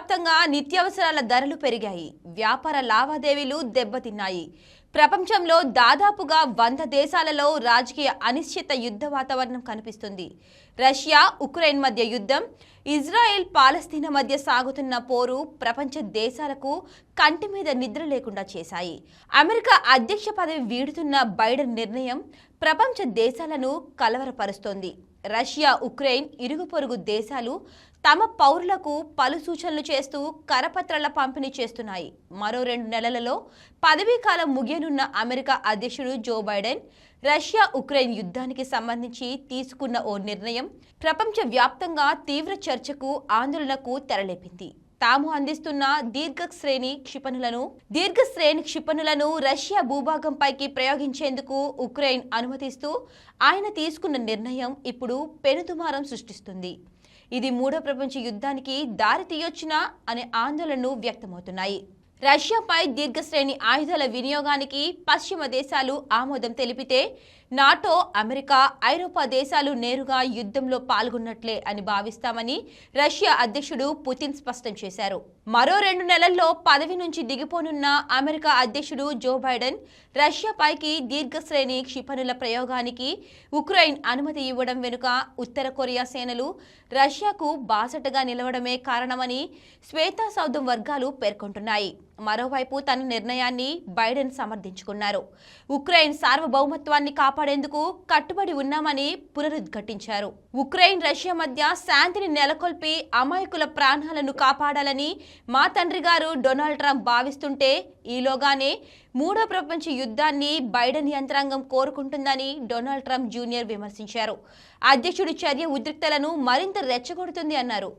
ప్రపంచవ్యాప్తంగా నిత్యావసరాల ధరలు పెరిగాయి. వ్యాపార లావాదేవీలు దెబ్బతిన్నాయి. ప్రపంచంలో దాదాపుగా 100 దేశాలలో రాజకీయ అనిశ్చిత యుద్ధ వాతావరణం కనిపిస్తుంది. రష్యా, ఉక్రెయిన్ మధ్య యుద్ధం, ఇజ్రాయెల్, పాలస్తీనా మధ్య సాగుతున్న పోరు ప్రపంచ దేశాలకు కంటి మీద నిద్ర లేకుండా చేశాయి. అమెరికా అధ్యక్ష పదవి వీడుతున్న బైడెన్ నిర్ణయం ప్రపంచ దేశాలను కలవరపరుస్తోంది. రష్యా, ఉక్రెయిన్ ఇరుగు పొరుగు దేశాలు తమ పౌరులకు పలు సూచనలు చేస్తూ కరపత్రాల పంపిణీ చేస్తున్నాయి. మరో 2 నెలలలో పదవీకాలం ముగియనున్న అమెరికా అధ్యక్షుడు జో బైడెన్ రష్యా, ఉక్రెయిన్ యుద్ధానికి సంబంధించి తీసుకున్న ఓ నిర్ణయం ప్రపంచ వ్యాప్తంగా తీవ్ర చర్చకు, ఆందోళనకు తెరలేపింది. తాము అందిస్తున్న దీర్ఘశ్రేణి క్షిపణులను రష్యా భూభాగంపైకి ప్రయోగించేందుకు ఉక్రెయిన్ అనుమతిస్తూ ఆయన తీసుకున్న నిర్ణయం ఇప్పుడు పెనుదుమారం సృష్టిస్తుంది. ఇది 3వ ప్రపంచ యుద్ధానికి దారి తీయొచ్చునా అనే ఆందోళనలు వ్యక్తమవుతున్నాయి. రష్యాపై దీర్ఘశ్రేణి ఆయుధాల వినియోగానికి పశ్చిమ దేశాలు ఆమోదం తెలిపితే నాటో, అమెరికా, ఐరోపా దేశాలు నేరుగా యుద్ధంలో పాల్గొన్నట్లే అని భావిస్తామని రష్యా అధ్యక్షుడు పుతిన్ స్పష్టం చేశారు. మరో 2 నెలల్లో పదవి నుంచి దిగిపోనున్న అమెరికా అధ్యక్షుడు జో బైడెన్ రష్యాపైకి దీర్ఘశ్రేణి క్షిపణుల ప్రయోగానికి ఉక్రెయిన్ అనుమతి ఇవ్వడం వెనుక ఉత్తర కొరియా సేనలు రష్యాకు బాసటగా నిలవడమే కారణమని శ్వేత సౌధం వర్గాలు పేర్కొంటున్నాయి. మరోవైపు తన నిర్ణయాన్ని బైడెన్ సమర్థించుకున్నారు. ఉక్రెయిన్ సార్వభౌమత్వాన్ని కాపాడేందుకు కట్టుబడి ఉన్నామని పునరుద్ఘాటించారు. ఉక్రెయిన్, రష్యా మధ్య శాంతిని నెలకొల్పి అమాయకుల ప్రాణాలను కాపాడాలని మా తండ్రి గారు డొనాల్డ్ ట్రంప్ భావిస్తుంటే ఈలోగానే 3వ ప్రపంచ యుద్ధాన్ని బైడెన్ యంత్రాంగం కోరుకుంటుందని డొనాల్డ్ ట్రంప్ జూనియర్ విమర్శించారు. అధ్యక్షుడి చర్య ఉద్రిక్తలను మరింత రెచ్చగొడుతుంది అన్నారు.